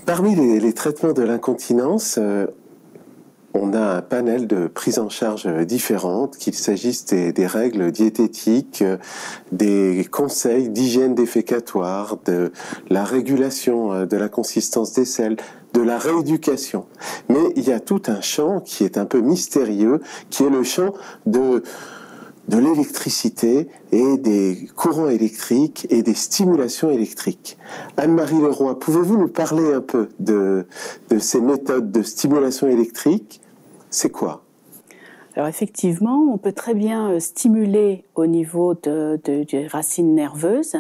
Parmi les traitements de l'incontinence, on a un panel de prises en charge différentes, qu'il s'agisse des règles diététiques, des conseils d'hygiène défécatoire, de la régulation de la consistance des selles, de la rééducation. Mais il y a tout un champ qui est un peu mystérieux, qui est le champ de l'électricité et des courants électriques et des stimulations électriques. Anne-Marie Leroy, pouvez-vous nous parler un peu de ces méthodes de stimulation électrique? C'est quoi? Alors effectivement, on peut très bien stimuler au niveau des racines nerveuses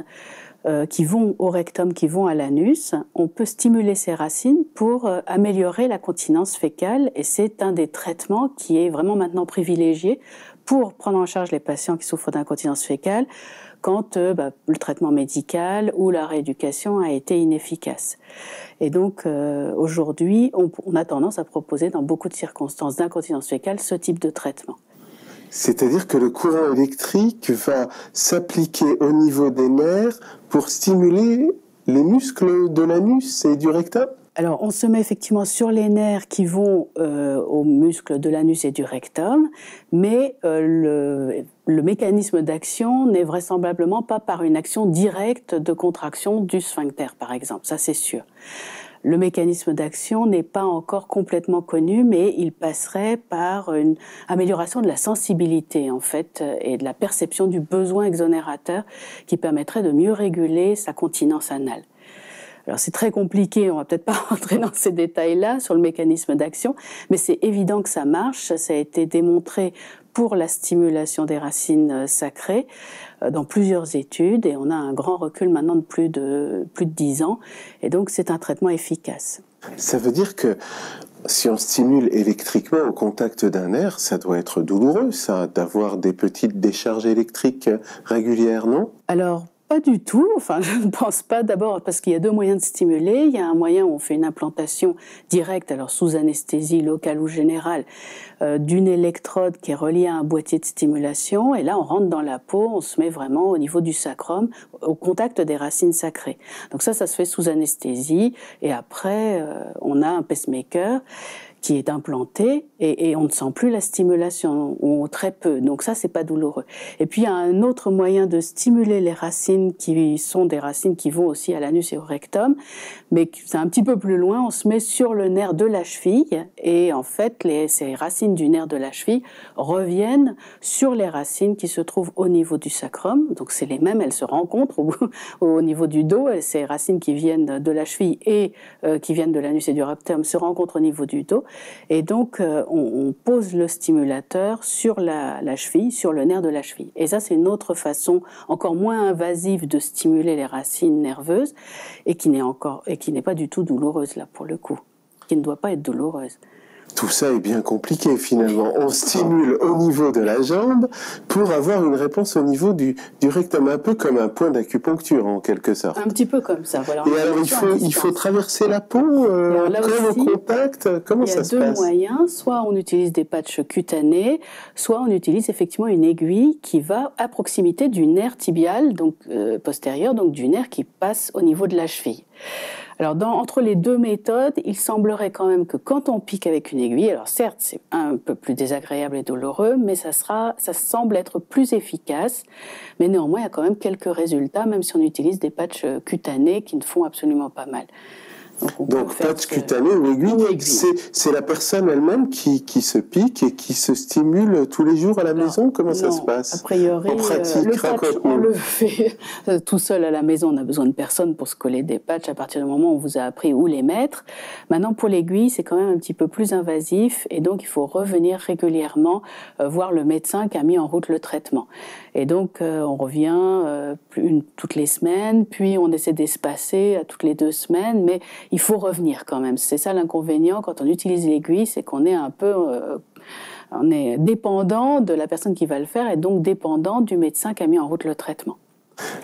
qui vont au rectum, qui vont à l'anus. On peut stimuler ces racines pour améliorer la continence fécale et c'est un des traitements qui est vraiment maintenant privilégié pour prendre en charge les patients qui souffrent d'incontinence fécale quand le traitement médical ou la rééducation a été inefficace. Et donc aujourd'hui, on a tendance à proposer dans beaucoup de circonstances d'incontinence fécale ce type de traitement. C'est-à-dire que le courant électrique va s'appliquer au niveau des nerfs pour stimuler les muscles de l'anus et du rectum? Alors, on se met effectivement sur les nerfs qui vont aux muscles de l'anus et du rectum, mais le mécanisme d'action n'est vraisemblablement pas par une action directe de contraction du sphincter, par exemple. Ça, c'est sûr. Le mécanisme d'action n'est pas encore complètement connu, mais il passerait par une amélioration de la sensibilité, en fait, et de la perception du besoin exonérateur qui permettrait de mieux réguler sa continence anale. Alors c'est très compliqué, on va peut-être pas rentrer dans ces détails-là sur le mécanisme d'action, mais c'est évident que ça marche, ça a été démontré pour la stimulation des racines sacrées dans plusieurs études et on a un grand recul maintenant de plus de 10 ans et donc c'est un traitement efficace. Ça veut dire que si on stimule électriquement au contact d'un nerf, ça doit être douloureux, ça, d'avoir des petites décharges électriques régulières, non? Alors, pas du tout, enfin je ne pense pas, d'abord parce qu'il y a deux moyens de stimuler. Il y a un moyen où on fait une implantation directe, alors sous anesthésie locale ou générale, d'une électrode qui est reliée à un boîtier de stimulation et là on rentre dans la peau, on se met vraiment au niveau du sacrum, au contact des racines sacrées. Donc ça se fait sous anesthésie et après on a un pacemaker qui est implanté et on ne sent plus la stimulation ou très peu. Donc ça, c'est pas douloureux. Et puis il y a un autre moyen de stimuler les racines qui sont des racines qui vont aussi à l'anus et au rectum, mais c'est un petit peu plus loin. On se met sur le nerf de la cheville et en fait, ces racines du nerf de la cheville reviennent sur les racines qui se trouvent au niveau du sacrum. Donc c'est les mêmes, elles se rencontrent au niveau du dos. Ces racines qui viennent de la cheville et qui viennent de l'anus et du rectum se rencontrent au niveau du dos. Et donc, on pose le stimulateur sur la cheville, sur le nerf de la cheville. Et ça, c'est une autre façon encore moins invasive de stimuler les racines nerveuses et qui n'est pas du tout douloureuse, là, pour le coup. Qui ne doit pas être douloureuse. Tout ça est bien compliqué finalement. On stimule au niveau de la jambe pour avoir une réponse au niveau du rectum, un peu comme un point d'acupuncture en quelque sorte. Un petit peu comme ça, voilà. Et alors il faut traverser la peau, comme au contact, comment ça se passe? Il y a deux moyens, soit on utilise des patchs cutanés, soit on utilise effectivement une aiguille qui va à proximité du nerf tibial, donc postérieur, donc du nerf qui passe au niveau de la cheville. Alors, entre les deux méthodes, il semblerait quand même que quand on pique avec une aiguille, alors certes, c'est un peu plus désagréable et douloureux, mais ça semble être plus efficace. Mais néanmoins, il y a quand même quelques résultats, même si on utilise des patchs cutanés qui ne font absolument pas mal. Donc patch cutané ou aiguille, c'est la personne elle-même qui se pique et qui se stimule tous les jours à la maison? Comment ça se passe? A priori, en pratique, le patch, on le fait tout seul à la maison. On a besoin de personne pour se coller des patchs à partir du moment où on vous a appris où les mettre. Maintenant, pour l'aiguille, c'est quand même un petit peu plus invasif et donc il faut revenir régulièrement voir le médecin qui a mis en route le traitement. Et donc, on revient toutes les semaines, puis on essaie d'espacer à toutes les 2 semaines, mais il faut revenir quand même. C'est ça l'inconvénient quand on utilise l'aiguille, c'est qu'on est un peu... on est dépendant de la personne qui va le faire et donc dépendant du médecin qui a mis en route le traitement.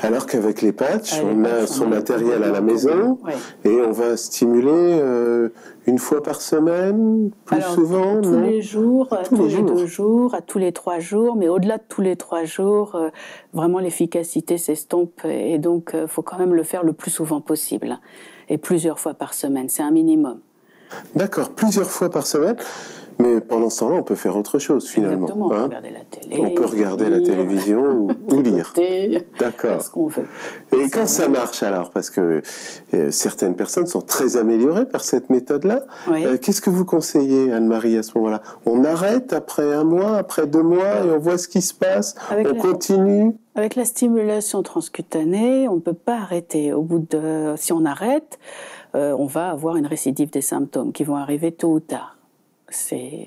Alors qu'avec les patchs, on a son matériel à la maison et on va stimuler une fois par semaine, plus souvent, tous les jours, tous les 2 jours, à tous les 3 jours, mais au-delà de tous les 3 jours, vraiment l'efficacité s'estompe et donc il faut quand même le faire le plus souvent possible. et plusieurs fois par semaine, c'est un minimum. D'accord, plusieurs fois par semaine. Mais pendant ce temps-là, on peut faire autre chose, finalement. Exactement, on peut regarder la télé. On peut regarder la télévision ou lire. D'accord. Ce qu'on veut. Et quand ça marche, alors, parce que certaines personnes sont très améliorées par cette méthode-là, oui. Qu'est-ce que vous conseillez, Anne-Marie, à ce moment-là? On arrête après 1 mois, après 2 mois, et on voit ce qui se passe, on continue? Avec la stimulation transcutanée, on ne peut pas arrêter. Si on arrête, on va avoir une récidive des symptômes qui vont arriver tôt ou tard.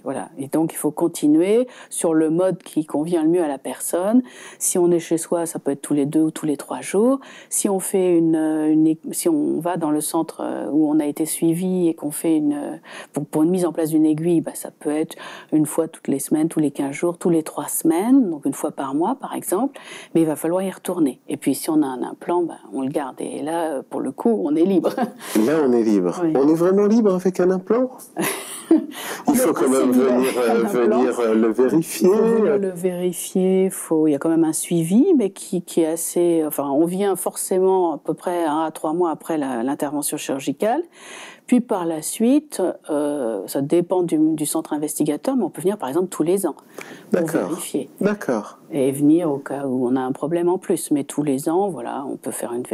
Voilà. Et donc, il faut continuer sur le mode qui convient le mieux à la personne. Si on est chez soi, ça peut être tous les 2 ou tous les 3 jours. Si on fait si on va dans le centre où on a été suivi et qu'on fait pour une mise en place d'une aiguille, ça peut être 1 fois toutes les semaines, tous les 15 jours, tous les 3 semaines, donc 1 fois par mois, par exemple. Mais il va falloir y retourner. Et puis, si on a un implant, on le garde. Et là, pour le coup, on est libre. Là, on est libre. Oui. On est vraiment libre avec un implant? Il faut quand même venir le vérifier. Il faut venir le vérifier. Il y a quand même un suivi, mais qui est assez... Enfin, on vient forcément à peu près 1 à 3 mois après l'intervention chirurgicale. Puis par la suite, ça dépend du centre investigateur, mais on peut venir par exemple tous les ans pour vérifier. D'accord. Et venir au cas où on a un problème en plus. Mais tous les ans, voilà, on peut faire une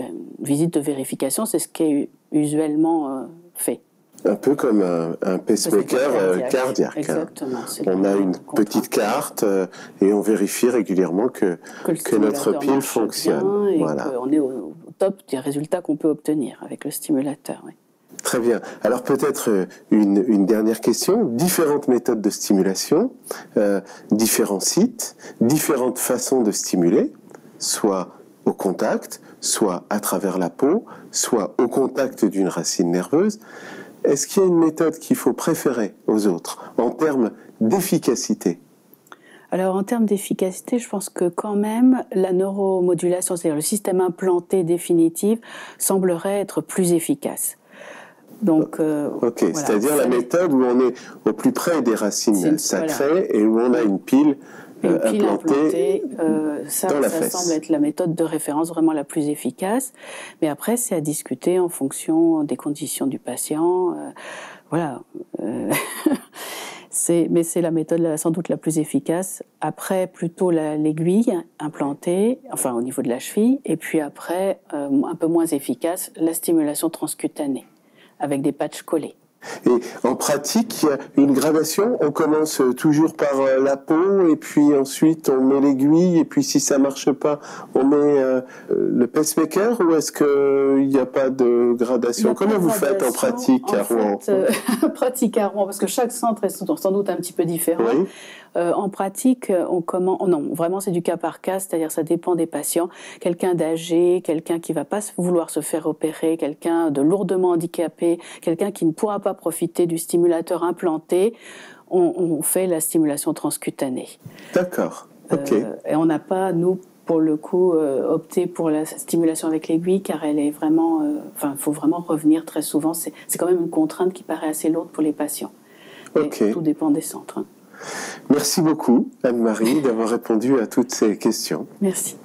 visite de vérification. C'est ce qui est usuellement fait. Un peu comme un pacemaker cardiaque. Exactement. On a une petite carte et on vérifie régulièrement que notre pile fonctionne. Et qu'on est au top des résultats qu'on peut obtenir avec le stimulateur. Oui. Très bien. Alors peut-être une dernière question. Différentes méthodes de stimulation, différents sites, différentes façons de stimuler, soit au contact, soit à travers la peau, soit au contact d'une racine nerveuse. Est-ce qu'il y a une méthode qu'il faut préférer aux autres en termes d'efficacité? Alors en termes d'efficacité, je pense que quand même la neuromodulation, c'est-à-dire le système implanté définitif, semblerait être plus efficace. Donc, ok, voilà, c'est-à-dire la méthode où on est au plus près des racines sacrées et où on a une pile implantée dans la fesse. Ça semble être la méthode de référence vraiment la plus efficace. Mais après, c'est à discuter en fonction des conditions du patient. Voilà. Mais c'est la méthode sans doute la plus efficace. Après, plutôt l'aiguille implantée, enfin au niveau de la cheville. Et puis après, un peu moins efficace, la stimulation transcutanée avec des patchs collés. Et en pratique, il y a une gradation. On commence toujours par la peau et puis ensuite on met l'aiguille et puis si ça marche pas, on met le pacemaker ou est-ce qu'il n'y a pas de gradation? Comment vous faites en pratique à Rouen? Pratique à Rouen, parce que chaque centre est sans doute un petit peu différent. Oui. En pratique, non, vraiment c'est du cas par cas, c'est-à-dire ça dépend des patients. Quelqu'un d'âgé, quelqu'un qui va pas vouloir se faire opérer, quelqu'un de lourdement handicapé, quelqu'un qui ne pourra pas profiter du stimulateur implanté, on fait la stimulation transcutanée. D'accord. Ok. Et on n'a pas, nous, pour le coup, opté pour la stimulation avec l'aiguille, car elle est vraiment... il faut vraiment revenir très souvent. C'est quand même une contrainte qui paraît assez lourde pour les patients. Okay. Tout dépend des centres. Merci beaucoup, Anne-Marie, d'avoir répondu à toutes ces questions. Merci.